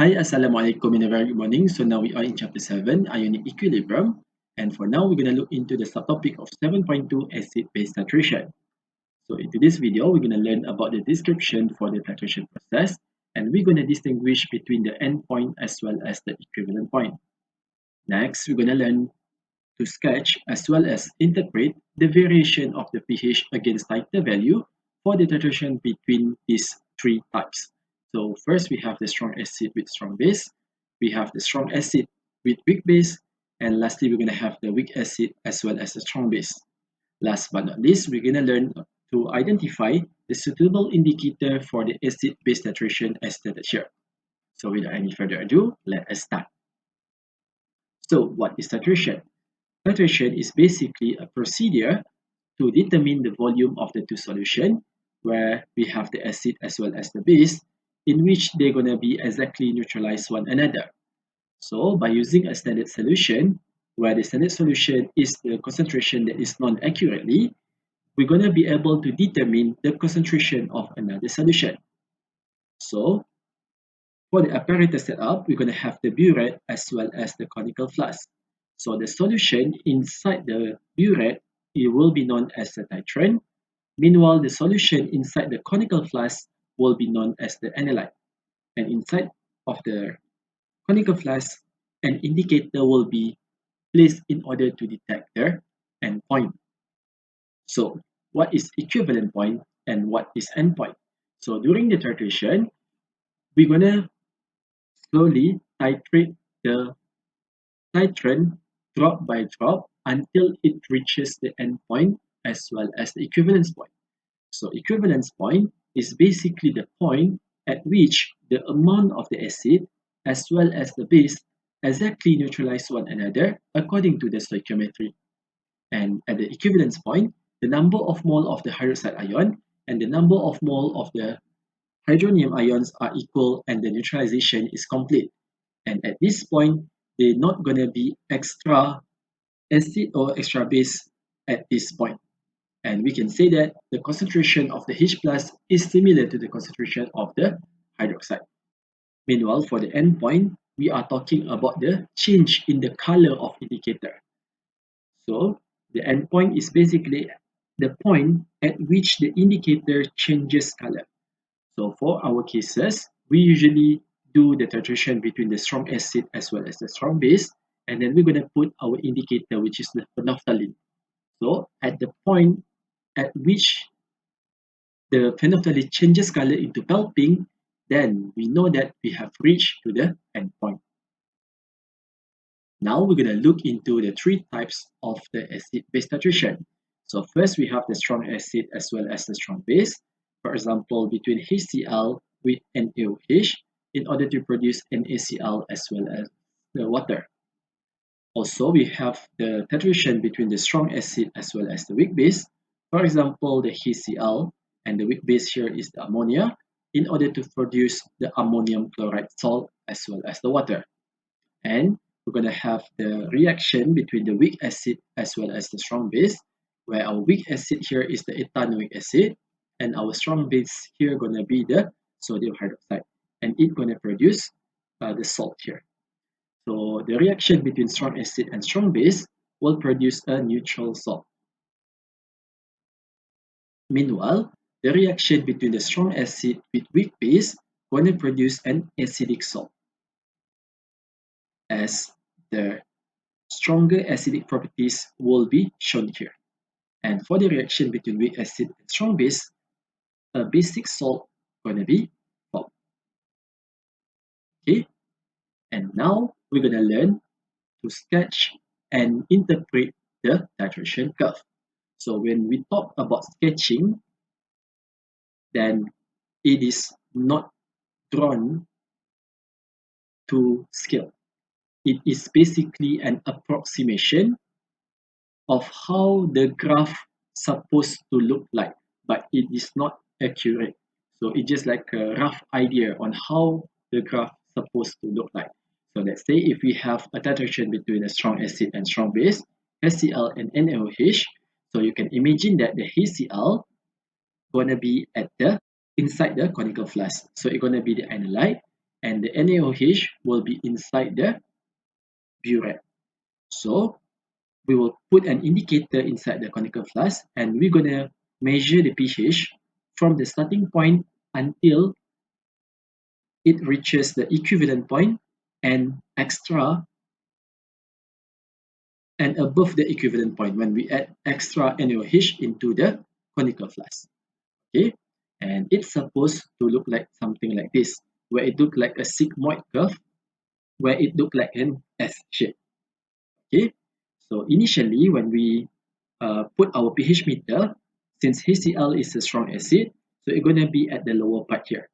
Hi, Assalamualaikum and a very good morning. So now we are in chapter 7, ionic equilibrium. And for now, we're going to look into the subtopic of 7.2 acid-base titration. So into this video, we're going to learn about the description for the titration process. And we're going to distinguish between the endpoint as well as the equivalent point. Next, we're going to learn to sketch as well as interpret the variation of the pH against titer value for the titration between these three types. So first we have the strong acid with strong base, we have the strong acid with weak base, and lastly we're going to have the weak acid as well as the strong base. Last but not least, we're going to learn to identify the suitable indicator for the acid-base titration as stated here. So without any further ado, let us start. So what is titration? Titration is basically a procedure to determine the volume of the two solutions where we have the acid as well as the base in which they're going to be exactly neutralize one another. So by using a standard solution where the standard solution is the concentration that is known accurately, we're going to be able to determine the concentration of another solution. So for the apparatus setup, we're going to have the burette as well as the conical flask. So the solution inside the burette, it will be known as the titrant. Meanwhile, the solution inside the conical flask will be known as the analyte. And inside of the conical flask, an indicator will be placed in order to detect their endpoint. So what is equivalent point and what is endpoint? So during the titration, we're going to slowly titrate the titrant drop by drop until it reaches the endpoint as well as the equivalence point. So equivalence point is basically the point at which the amount of the acid as well as the base exactly neutralize one another according to the stoichiometry. And at the equivalence point, the number of mole of the hydroxide ion and the number of mole of the hydronium ions are equal and the neutralization is complete. And at this point, they're not going to be extra acid or extra base at this point. And we can say that the concentration of the H plus is similar to the concentration of the hydroxide. Meanwhile, for the endpoint, we are talking about the change in the color of indicator. So the endpoint is basically the point at which the indicator changes color. So for our cases, we usually do the titration between the strong acid as well as the strong base, and then we're going to put our indicator, which is the phenolphthalein. So at the point at which the phenolphthalein changes color into pale pink, then we know that we have reached to the endpoint. Now we're going to look into the three types of the acid-base titration. So first we have the strong acid as well as the strong base. For example, between HCl with NaOH in order to produce NaCl as well as the water. Also, we have the titration between the strong acid as well as the weak base. For example, the HCl and the weak base here is the ammonia in order to produce the ammonium chloride salt as well as the water. And we're going to have the reaction between the weak acid as well as the strong base, where our weak acid here is the ethanoic acid and our strong base here going to be the sodium hydroxide, and it's going to produce the salt here. So the reaction between strong acid and strong base will produce a neutral salt. Meanwhile, the reaction between the strong acid with weak base going to produce an acidic salt, as the stronger acidic properties will be shown here. And for the reaction between weak acid and strong base, a basic salt going to be formed. Okay, and now we're going to learn to sketch and interpret the titration curve. So when we talk about sketching, then it is not drawn to scale. It is basically an approximation of how the graph supposed to look like, but it is not accurate. So it's just like a rough idea on how the graph supposed to look like. So let's say if we have a titration between a strong acid and strong base, HCl and NaOH, so you can imagine that the HCl gonna be at the inside the conical flask. So it's gonna be the analyte, and the NaOH will be inside the burette. So we will put an indicator inside the conical flask, and we're gonna measure the pH from the starting point until it reaches the equivalent point and extra and above the equivalent point when we add extra NaOH into the conical flask. Okay, and it's supposed to look like something like this, where it look like a sigmoid curve, where it look like an S shape. Okay, so initially when we put our pH meter, since HCl is a strong acid, so it's gonna be at the lower part here.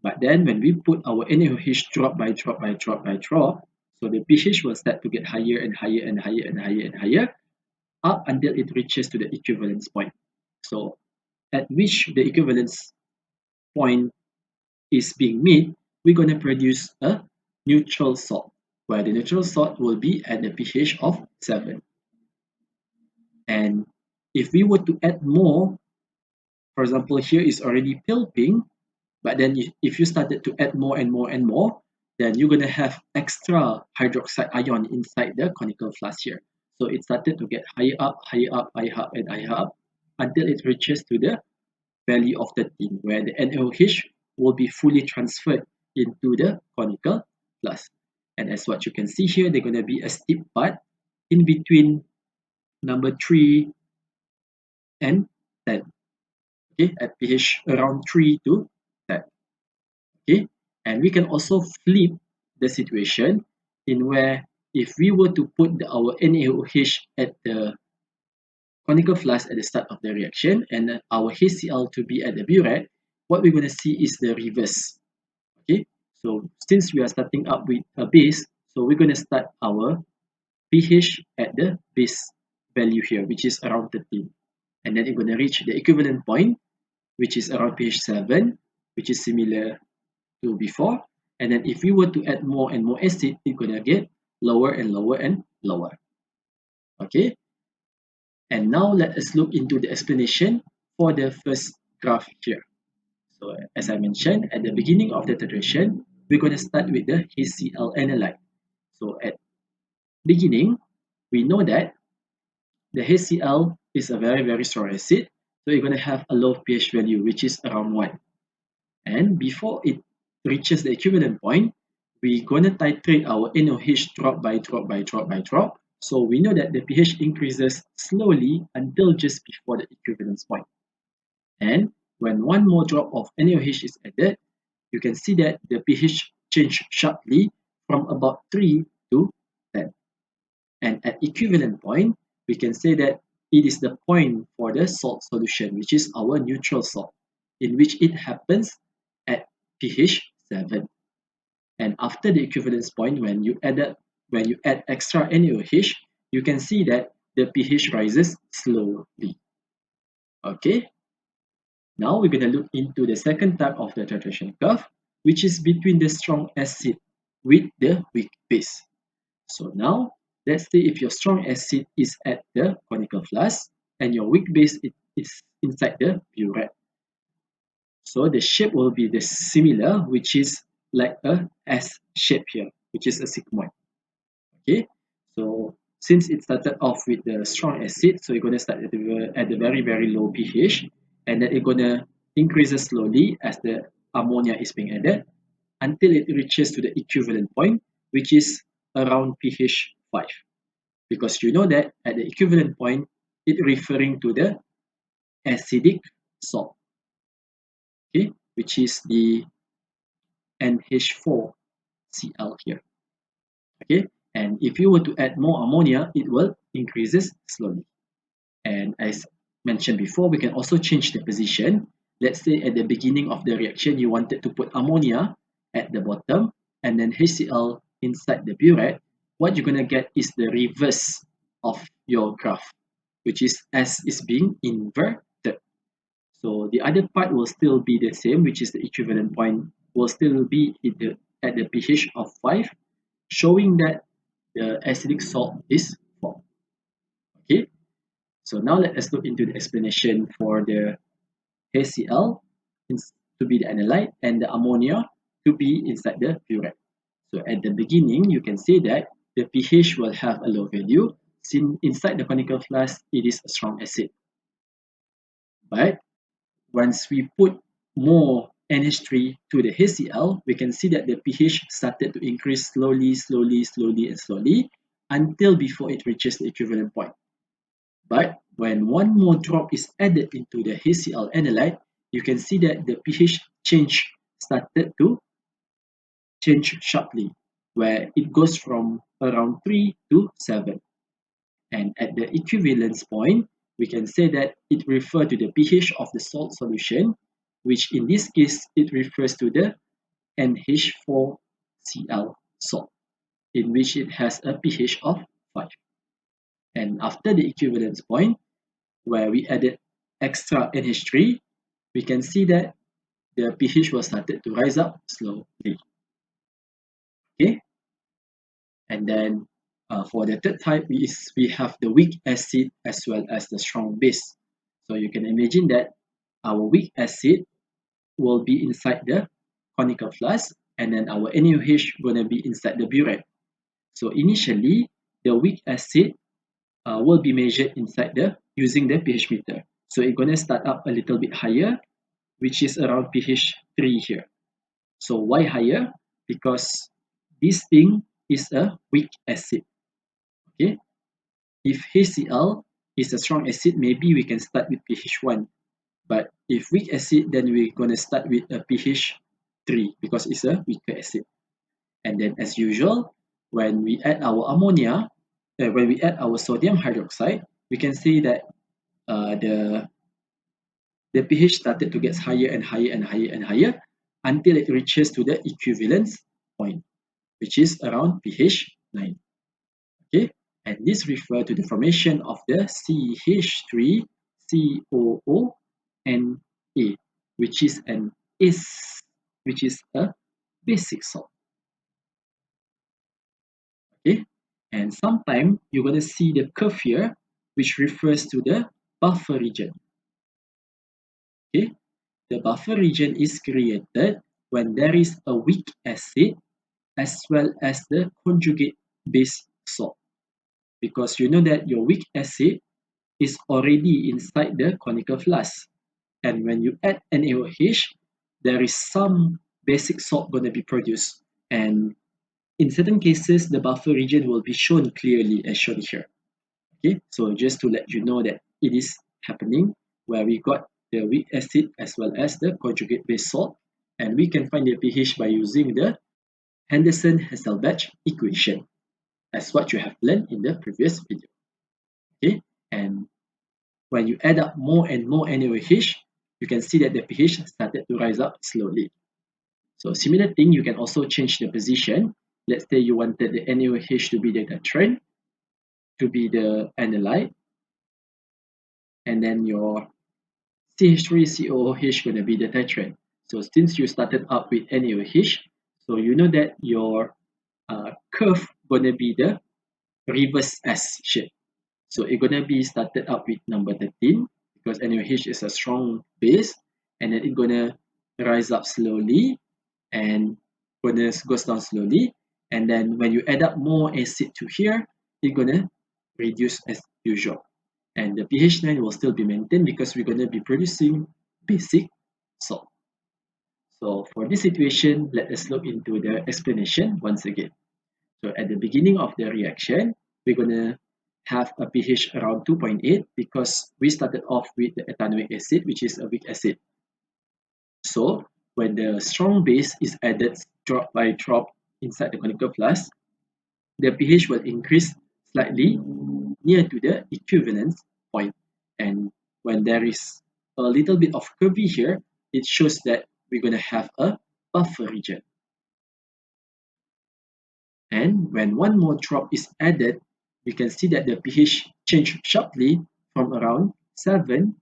But then when we put our NaOH drop by drop by drop by drop, so the pH will start to get higher and higher and higher and higher and higher up until it reaches to the equivalence point. So at which the equivalence point is being met, we're going to produce a neutral salt, where the neutral salt will be at the pH of 7. And if we were to add more, for example, here is already pale pink, but then if you started to add more and more and more, then you're going to have extra hydroxide ion inside the conical flask here. So it started to get higher up, higher up, higher up, and higher up until it reaches to the value of 13, where the NaOH will be fully transferred into the conical flask. And as what you can see here, they're going to be a steep part in between number 3 and 10. Okay, at pH around 3 to 10. Okay, and we can also flip the situation in where if we were to put our NaOH at the conical flask at the start of the reaction and our HCl to be at the burette, what we're going to see is the reverse. Okay, so since we are starting up with a base, so we're going to start our pH at the base value here, which is around 13, and then it's going to reach the equivalent point, which is around pH 7, which is similar to before. And then if we were to add more and more acid, it's going to get lower and lower and lower. Okay, and now let us look into the explanation for the first graph here. So as I mentioned, at the beginning of the titration, we're going to start with the HCl analyte. So at beginning, we know that the HCl is a very strong acid. So you're going to have a low pH value, which is around 1. And before it reaches the equivalent point, we're going to titrate our NaOH drop by drop by drop by drop. So we know that the pH increases slowly until just before the equivalence point. And when one more drop of NaOH is added, you can see that the pH change sharply from about 3 to 10. And at equivalent point, we can say that it is the point for the salt solution, which is our neutral salt, in which it happens at pH 7. And after the equivalence point, when you add extra NaOH, you can see that the pH rises slowly. Okay. Now we're going to look into the second type of the titration curve, which is between the strong acid with the weak base. So now, let's say if your strong acid is at the conical flask and your weak base is inside the burette. So the shape will be the similar, which is like a S shape here, which is a sigmoid. Okay, so since it started off with the strong acid, so you're going to start at the very low pH, and then it's going to increase slowly as the ammonia is being added until it reaches to the equivalent point, which is around pH 5. Because you know that at the equivalent point, it's referring to the acidic salt, okay, which is the NH4Cl here. Okay, and if you were to add more ammonia, it will increases slowly. And as mentioned before, we can also change the position. Let's say at the beginning of the reaction, you wanted to put ammonia at the bottom and then HCl inside the burette. What you're going to get is the reverse of your graph, which is S is being inverted. So the other part will still be the same, which is the equivalent point will still be at the pH of 5, showing that the acidic salt is formed. Okay, so now let us look into the explanation for the HCl to be the analyte and the ammonia to be inside the burette. So at the beginning, you can say that the pH will have a low value, since inside the conical flask, it is a strong acid. But once we put more NH3 to the HCl, we can see that the pH started to increase slowly, and slowly until before it reaches the equivalent point. But when one more drop is added into the HCl analyte, you can see that the pH started to change sharply, where it goes from around 3 to 7. And at the equivalence point, we can say that it refers to the pH of the salt solution, which in this case, it refers to the NH4Cl salt, in which it has a pH of 5. And after the equivalence point, where we added extra NH3, we can see that the pH was started to rise up slowly. Okay, and then for the third type, we have the weak acid as well as the strong base. So you can imagine that our weak acid will be inside the conical flask, and then our NaOH going to be inside the burette. So initially, the weak acid will be measured inside using the pH meter. So it's going to start up a little bit higher, which is around pH 3 here. So why higher? Because this thing is a weak acid. Okay, if HCl is a strong acid, maybe we can start with pH 1. But if weak acid, then we're going to start with a pH 3 because it's a weaker acid. And then as usual, when we add our ammonia, when we add our sodium hydroxide, we can see that the pH started to get higher and higher and higher and higher until it reaches to the equivalence point, which is around pH 9. Okay, and this refers to the formation of the CH3COO which is a basic salt. Okay, and sometimes you're going to see the curve here, which refers to the buffer region. Okay, the buffer region is created when there is a weak acid as well as the conjugate base salt, because you know that your weak acid is already inside the conical flask, and when you add NaOH, there is some basic salt going to be produced, and in certain cases the buffer region will be shown clearly as shown here. Okay, so just to let you know that it is happening where we got the weak acid as well as the conjugate base salt, and we can find the pH by using the Henderson-Hasselbalch equation, as what you have learned in the previous video. Okay, and when you add up more and more NaOH, you can see that the pH started to rise up slowly. So similar thing, you can also change the position. Let's say you wanted the NaOH to be the titrant, to be the analyte, and then your CH3COOH going to be the titrant. So since you started up with NaOH, so you know that your curve going to be the reverse S shape. So it's going to be started up with number 13 because NaOH is a strong base, and then it's going to rise up slowly and goes down slowly. And then when you add up more acid to here, it's going to reduce as usual. And the pH 9 will still be maintained because we're going to be producing basic salt. So for this situation, let us look into the explanation once again. So at the beginning of the reaction, we're going to have a pH around 2.8 because we started off with the ethanoic acid, which is a weak acid. So when the strong base is added drop by drop inside the conical flask, the pH will increase slightly near to the equivalence point. And when there is a little bit of curvy here, it shows that we're going to have a buffer region. And when one more drop is added, we can see that the pH changed sharply from around 7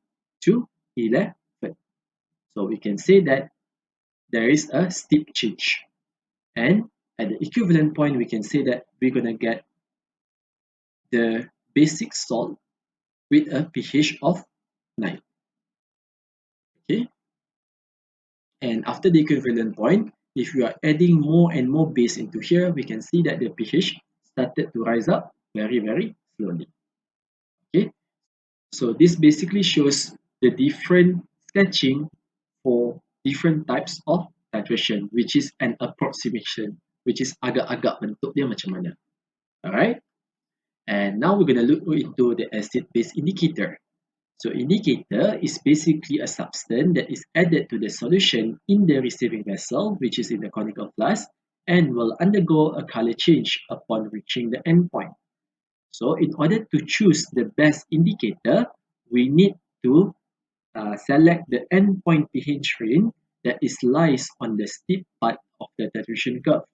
to 11. So we can say that there is a steep change. And at the equivalent point, we can say that we're going to get the basic salt with a pH of 9. Okay. And after the equivalent point, if we are adding more and more base into here, we can see that the pH started to rise up very, very slowly. Okay, so this basically shows the different sketching for different types of titration, which is an approximation, which is agak-agak bentuk dia macam mana. Alright, and now we're going to look into the acid-base indicator. So indicator is basically a substance that is added to the solution in the receiving vessel, which is in the conical flask, and will undergo a color change upon reaching the endpoint. So in order to choose the best indicator, we need to select the endpoint pH range that is lies on the steep part of the titration curve.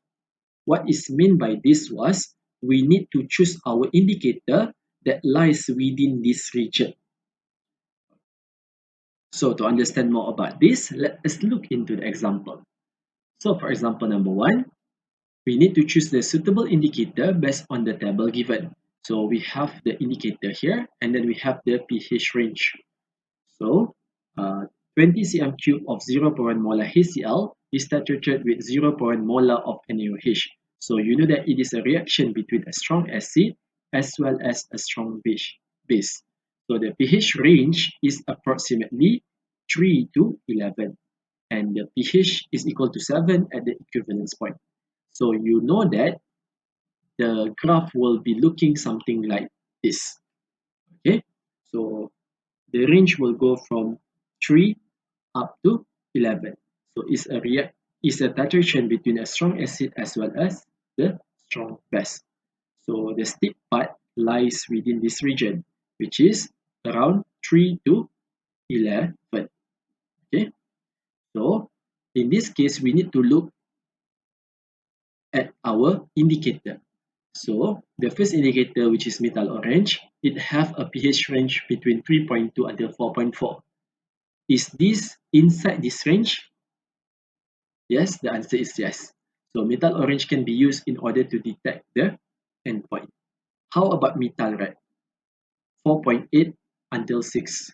What is meant by this was, we need to choose our indicator that lies within this region. So to understand more about this, let us look into the example. So for example number 1, we need to choose the suitable indicator based on the table given. So we have the indicator here, and then we have the pH range. So 20 cm cube of 0.1 molar HCl is titrated with 0.1 molar of NaOH. So you know that it is a reaction between a strong acid as well as a strong base. So the pH range is approximately 3 to 11, and the pH is equal to 7 at the equivalence point. So you know that the graph will be looking something like this. Okay, so the range will go from 3 up to 11. So it's a titration between a strong acid as well as the strong base. So the steep part lies within this region, which is around 3 to 11. Okay, so in this case, we need to look at our indicator. So the first indicator, which is metal orange, it have a pH range between 3.2 until 4.4. Is this inside this range? Yes, the answer is yes. So metal orange can be used in order to detect the endpoint. How about metal red? 4.8 until 6.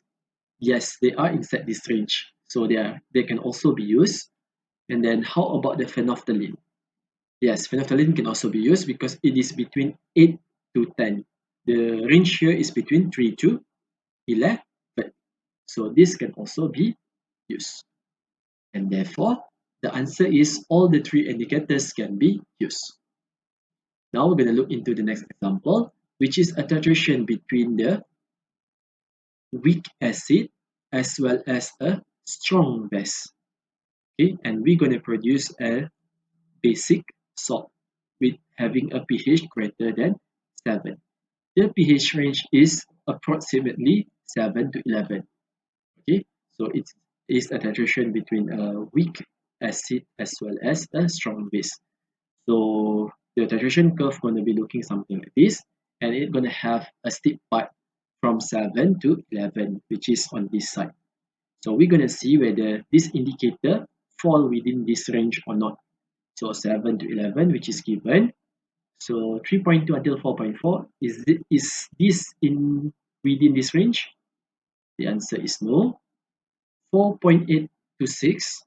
Yes, they are inside this range. So they can also be used. And then how about the phenolphthalein? Yes, phenolphthalein can also be used because it is between 8 to 10. The range here is between 3 to 11. So this can also be used. And therefore, the answer is all the three indicators can be used. Now we're going to look into the next example, which is a titration between the weak acid as well as a strong base. Okay, and we're going to produce a basic salt with having a pH greater than 7. The pH range is approximately 7 to 11. Okay, so it is a titration between a weak acid as well as a strong base. So the titration curve going to be looking something like this, and it's going to have a steep part from 7 to 11, which is on this side. So we're going to see whether this indicator fall within this range or not. So 7 to 11, which is given. So 3.2 until 4.4, is this in within this range? The answer is no. 4.8 to 6,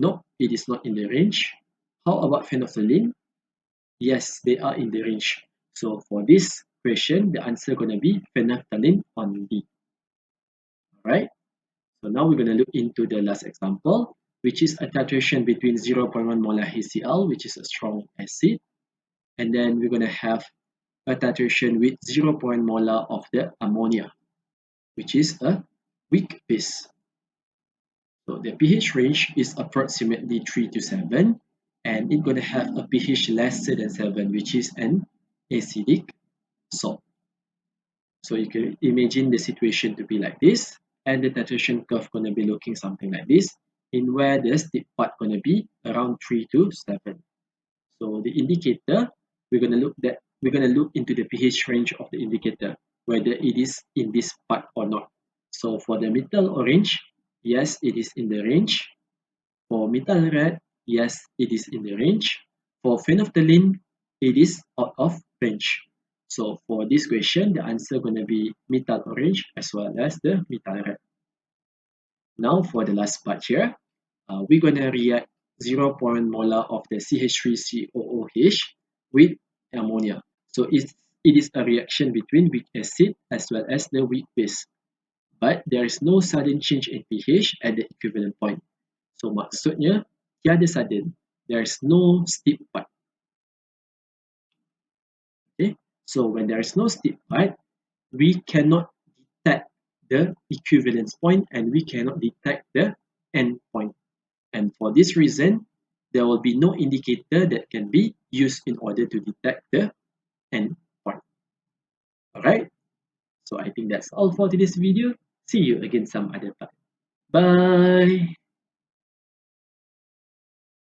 no, it is not in the range. How about phenolphthalein? Yes, they are in the range. So for this question, the answer going to be phenolphthalein on D. Alright, so now we're going to look into the last example, which is a titration between 0.1 molar HCl, which is a strong acid, and then we're going to have a titration with 0.1 molar of the ammonia, which is a weak base. So the pH range is approximately 3 to 7, and it's going to have a pH lesser than 7, which is an acidic salt. So you can imagine the situation to be like this, and the titration curve going to be looking something like this, in where the steep part going to be around 3 to 7. So the indicator, we're going to look into the pH range of the indicator, whether it is in this part or not. So for the metal orange, yes, it is in the range. For metal red, yes, it is in the range. For phenolphthalein, it is out of range. So for this question, the answer going to be metal orange as well as the metal red. Now for the last part here, we're going to react 0.0 molar of the CH3COOH with ammonia. So it is a reaction between weak acid as well as the weak base. But there is no sudden change in pH at the equivalent point. So maksudnya, tiada sudden. There is no steep part. Okay? So when there is no steep part, we cannot detect the equivalence point and we cannot detect the end point. And for this reason, there will be no indicator that can be used in order to detect the end point. Alright, so I think that's all for today's video. See you again some other time. Bye.